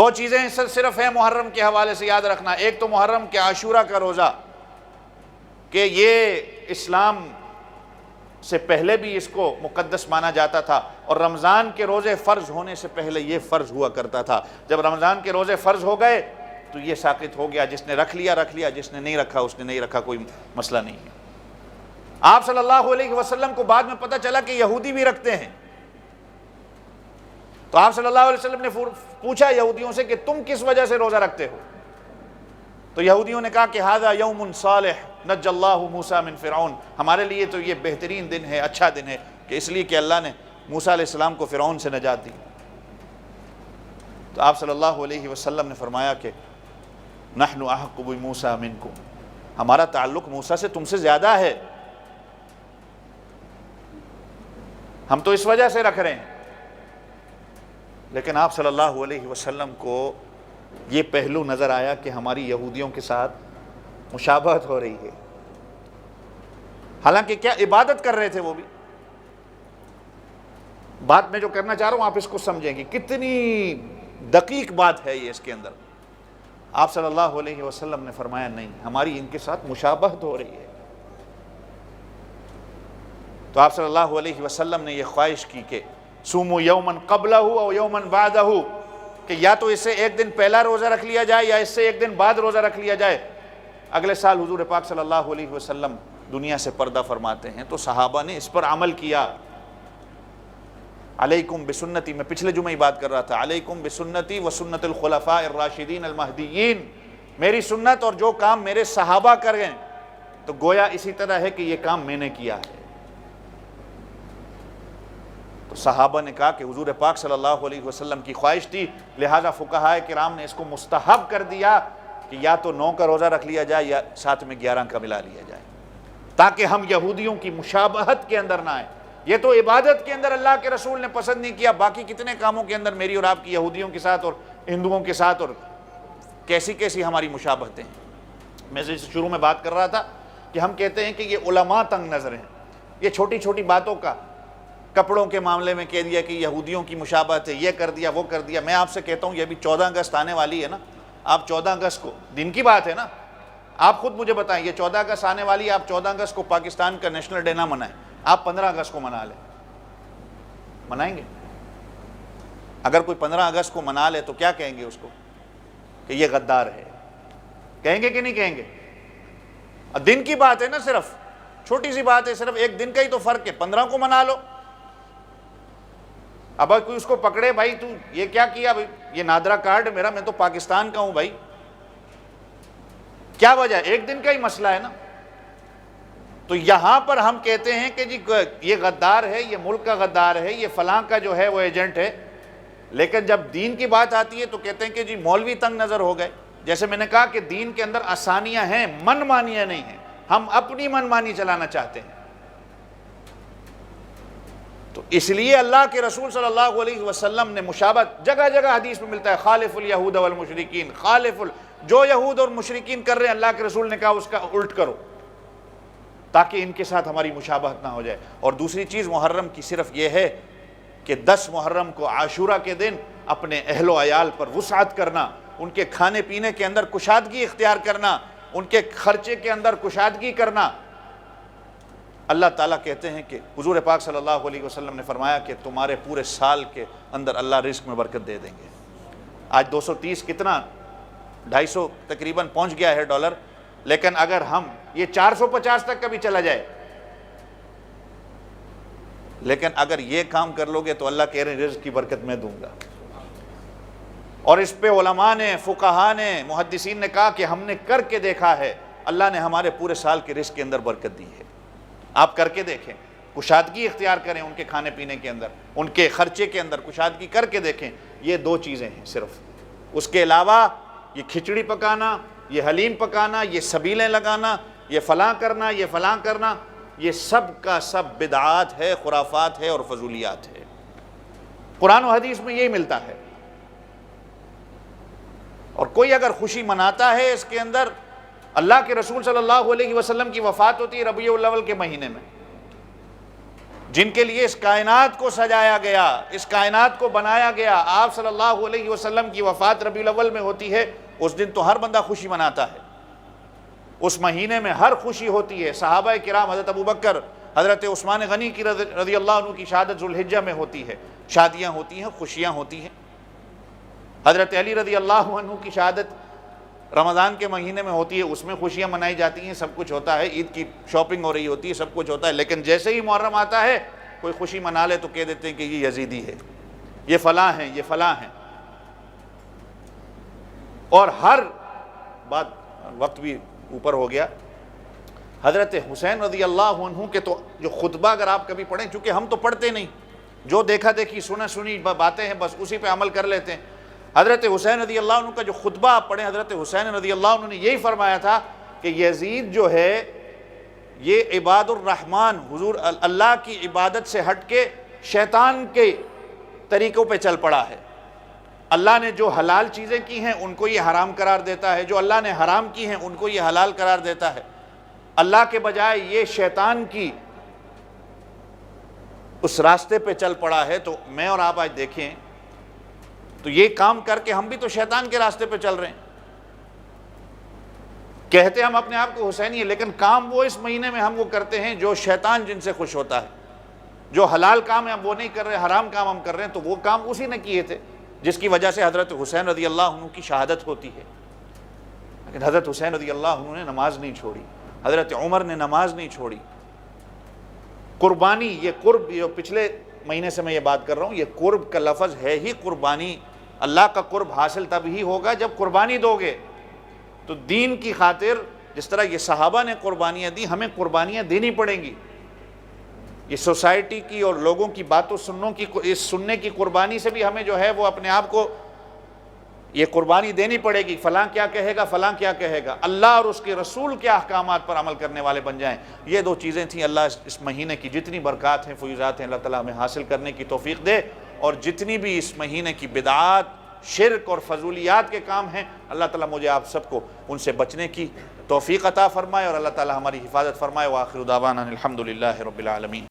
دو چیزیں صرف ہیں محرم کے حوالے سے یاد رکھنا، ایک تو محرم کے عاشورہ کا روزہ کہ یہ اسلام سے پہلے بھی اس کو مقدس مانا جاتا تھا، اور رمضان کے روزے فرض ہونے سے پہلے یہ فرض ہوا کرتا تھا۔ جب رمضان کے روزے فرض ہو گئے تو یہ ساقط ہو گیا، جس نے رکھ لیا رکھ لیا، جس نے نہیں رکھا اس نے نہیں رکھا، کوئی مسئلہ نہیں ہے۔ آپ صلی اللہ علیہ وسلم کو بعد میں پتہ چلا کہ یہودی بھی رکھتے ہیں، تو آپ صلی اللہ علیہ وسلم نے پوچھا یہودیوں سے کہ تم کس وجہ سے روزہ رکھتے ہو؟ تو یہودیوں نے کہا کہ ھذا یوم صالح نجى اللہ موسیٰ من فرعون، ہمارے لیے تو یہ بہترین دن ہے، اچھا دن ہے، کہ اس لیے کہ اللہ نے موسیٰ علیہ السلام کو فرعون سے نجات دی۔ تو آپ صلی اللہ علیہ وسلم نے فرمایا کہ نحن احق بموسیٰ منکم، ہمارا تعلق موسیٰ سے تم سے زیادہ ہے، ہم تو اس وجہ سے رکھ رہے ہیں۔ لیکن آپ صلی اللہ علیہ وسلم کو یہ پہلو نظر آیا کہ ہماری یہودیوں کے ساتھ مشابہت ہو رہی ہے، حالانکہ کیا عبادت کر رہے تھے وہ بھی۔ بات میں جو کرنا چاہ رہا ہوں آپ اس کو سمجھیں گے، کتنی دقیق بات ہے یہ اس کے اندر۔ آپ صلی اللہ علیہ وسلم نے فرمایا نہیں، ہماری ان کے ساتھ مشابہت ہو رہی ہے۔ تو آپ صلی اللہ علیہ وسلم نے یہ خواہش کی کہ صوموا یوماً قبلہ او یوماً بعدہ، کہ یا تو اس سے ایک دن پہلا روزہ رکھ لیا جائے یا اس سے ایک دن بعد روزہ رکھ لیا جائے۔ اگلے سال حضور پاک صلی اللہ علیہ وسلم دنیا سے پردہ فرماتے ہیں تو صحابہ نے اس پر عمل کیا۔ علیکم بسنتی، میں پچھلے جمعہ ہی بات کر رہا تھا، علیکم بسنتی و سنت الخلفاء الراشدین المہدیین، میری سنت اور جو کام میرے صحابہ کر گئے تو گویا اسی طرح ہے کہ یہ کام میں نے کیا ہے۔ تو صحابہ نے کہا کہ حضور پاک صلی اللہ علیہ وسلم کی خواہش تھی، لہذا فقہاء کرام نے اس کو مستحب کر دیا کہ یا تو 9 کا روزہ رکھ لیا جائے یا ساتھ میں 11 کا ملا لیا جائے، تاکہ ہم یہودیوں کی مشابہت کے اندر نہ آئیں۔ یہ تو عبادت کے اندر اللہ کے رسول نے پسند نہیں کیا، باقی کتنے کاموں کے اندر میری اور آپ کی یہودیوں کے ساتھ اور ہندوؤں کے ساتھ اور کیسی کیسی ہماری مشابہتیں ہیں۔ میں سے شروع میں بات کر رہا تھا کہ ہم کہتے ہیں کہ یہ علماء تنگ نظر ہیں، یہ چھوٹی چھوٹی باتوں کا، کپڑوں کے معاملے میں کہہ دیا کہ یہودیوں کی مشابہت ہے، یہ کر دیا وہ کر دیا۔ میں آپ سے کہتا ہوں یہ بھی 14 اگست آنے والی ہے نا، آپ 14 اگست کو، دن کی بات ہے نا، آپ خود مجھے بتائیں، یہ 14 اگست آنے والی ہے، آپ 14 اگست کو پاکستان کا نیشنل ڈے نہ منائیں، آپ 15 اگست کو منا لیں، منائیں گے؟ اگر کوئی 15 اگست کو منا لے تو کیا کہیں گے اس کو؟ کہ یہ غدار ہے، کہیں گے کہ نہیں کہیں گے؟ دن کی بات ہے نا، صرف چھوٹی سی بات ہے، صرف ایک دن کا ہی تو فرق ہے، 15 کو منا لو۔ اب کوئی اس کو پکڑے، بھائی تو یہ کیا کیا، بھائی یہ نادرا کارڈ میرا، میں تو پاکستان کا ہوں بھائی، کیا وجہ ہے؟ ایک دن کا ہی مسئلہ ہے نا۔ تو یہاں پر ہم کہتے ہیں کہ جی یہ غدار ہے، یہ ملک کا غدار ہے، یہ فلاں کا جو ہے وہ ایجنٹ ہے، لیکن جب دین کی بات آتی ہے تو کہتے ہیں کہ جی مولوی تنگ نظر ہو گئے۔ جیسے میں نے کہا کہ دین کے اندر آسانیاں ہیں، من مانیاں نہیں ہیں، ہم اپنی من مانی چلانا چاہتے ہیں۔ تو اس لیے اللہ کے رسول صلی اللہ علیہ وسلم نے مشابہت، جگہ جگہ حدیث میں ملتا ہے، خالف الیہود والمشرکین، جو یہود اور مشرکین کر رہے ہیں اللہ کے رسول نے کہا اس کا الٹ کرو، تاکہ ان کے ساتھ ہماری مشابہت نہ ہو جائے۔ اور دوسری چیز محرم کی صرف یہ ہے کہ 10 محرم کو عاشورہ کے دن اپنے اہل و عیال پر وسعت کرنا، ان کے کھانے پینے کے اندر کشادگی اختیار کرنا، ان کے خرچے کے اندر کشادگی کرنا۔ اللہ تعالیٰ کہتے ہیں کہ حضور پاک صلی اللہ علیہ وسلم نے فرمایا کہ تمہارے پورے سال کے اندر اللہ رزق میں برکت دے دیں گے۔ آج 230 کتنا 250 تقریباً پہنچ گیا ہے ڈالر، لیکن اگر ہم یہ 450 تک کا بھی چلا جائے، لیکن اگر یہ کام کر لو گے تو اللہ کہہ رہے ہیں رزق کی برکت میں دوں گا۔ اور اس پہ علماء نے، فقہاء نے، محدثین نے کہا کہ ہم نے کر کے دیکھا ہے، اللہ نے ہمارے پورے سال کے رزق کے اندر برکت دی ہے۔ آپ کر کے دیکھیں، کشادگی اختیار کریں ان کے کھانے پینے کے اندر، ان کے خرچے کے اندر کشادگی کر کے دیکھیں۔ یہ 2 چیزیں ہیں صرف، اس کے علاوہ یہ کھچڑی پکانا، یہ حلیم پکانا، یہ سبیلیں لگانا، یہ فلاں کرنا، یہ فلاں کرنا، یہ سب کا سب بدعات ہے، خرافات ہے اور فضولیات ہے۔ قرآن و حدیث میں یہی ملتا ہے۔ اور کوئی اگر خوشی مناتا ہے اس کے اندر، اللہ کے رسول صلی اللہ علیہ وسلم کی وفات ہوتی ہے ربیع الاول کے مہینے میں، جن کے لیے اس کائنات کو سجایا گیا، اس کائنات کو بنایا گیا، آپ صلی اللہ علیہ وسلم کی وفات ربیع الاول میں ہوتی ہے، اس دن تو ہر بندہ خوشی مناتا ہے، اس مہینے میں ہر خوشی ہوتی ہے۔ صحابہ کرام حضرت ابوبکر، حضرت عثمان غنی کی رضی اللہ عنہ کی شہادت ذوالحجہ میں ہوتی ہے، شادیاں ہوتی ہیں، خوشیاں ہوتی ہیں۔ حضرت علی رضی اللہ عنہ کی شہادت رمضان کے مہینے میں ہوتی ہے، اس میں خوشیاں منائی جاتی ہیں، سب کچھ ہوتا ہے، عید کی شاپنگ ہو رہی ہوتی ہے، سب کچھ ہوتا ہے، لیکن جیسے ہی محرم آتا ہے کوئی خوشی منا لے تو کہہ دیتے ہیں کہ یہ یزیدی ہے، یہ فلاں ہیں، یہ فلاں ہیں۔ اور ہر بات، وقت بھی اوپر ہو گیا، حضرت حسین رضی اللہ عنہ کے تو جو خطبہ اگر آپ کبھی پڑھیں، چونکہ ہم تو پڑھتے نہیں، جو دیکھا دیکھی سنا سنی باتیں ہیں بس اسی پہ عمل کر لیتے ہیں۔ حضرت حسین رضی اللہ عنہ کا جو خطبہ آپ پڑھیں، حضرت حسین رضی اللہ عنہ نے یہی فرمایا تھا کہ یزید جو ہے یہ عباد الرحمن، حضور اللہ کی عبادت سے ہٹ کے شیطان کے طریقوں پہ چل پڑا ہے۔ اللہ نے جو حلال چیزیں کی ہیں ان کو یہ حرام قرار دیتا ہے، جو اللہ نے حرام کی ہیں ان کو یہ حلال قرار دیتا ہے، اللہ کے بجائے یہ شیطان کی اس راستے پہ چل پڑا ہے۔ تو میں اور آپ آج دیکھیں تو یہ کام کر کے ہم بھی تو شیطان کے راستے پہ چل رہے ہیں۔ کہتے ہم اپنے آپ کو حسینی ہیں، لیکن کام وہ اس مہینے میں ہم وہ کرتے ہیں جو شیطان جن سے خوش ہوتا ہے۔ جو حلال کام ہے ہم وہ نہیں کر رہے، حرام کام ہم کر رہے ہیں، تو وہ کام اسی نے کیے تھے جس کی وجہ سے حضرت حسین رضی اللہ عنہ کی شہادت ہوتی ہے۔ لیکن حضرت حسین رضی اللہ عنہ نے نماز نہیں چھوڑی، حضرت عمر نے نماز نہیں چھوڑی۔ قربانی، یہ قرب، یہ پچھلے مہینے سے میں یہ بات کر رہا ہوں، یہ قرب کا لفظ ہے ہی قربانی۔ اللہ کا قرب حاصل تب ہی ہوگا جب قربانی دو گے۔ تو دین کی خاطر جس طرح یہ صحابہ نے قربانیاں دی، ہمیں قربانیاں دینی پڑیں گی۔ یہ سوسائٹی کی اور لوگوں کی باتوں سننے کی قربانی سے بھی ہمیں جو ہے وہ اپنے آپ کو یہ قربانی دینی پڑے گی۔ فلاں کیا کہے گا، فلاں کیا کہے گا، اللہ اور اس کے رسول کے احکامات پر عمل کرنے والے بن جائیں۔ یہ دو چیزیں تھیں۔ اللہ اس مہینے کی جتنی برکات ہیں، فیوزات ہیں، اللہ تعالیٰ ہمیں حاصل کرنے کی توفیق دے، اور جتنی بھی اس مہینے کی بدعات، شرک اور فضولیات کے کام ہیں، اللہ تعالیٰ مجھے آپ سب کو ان سے بچنے کی توفیق عطا فرمائے، اور اللہ تعالیٰ ہماری حفاظت فرمائے۔ وآخر دعوانا الحمدللہ رب العالمین۔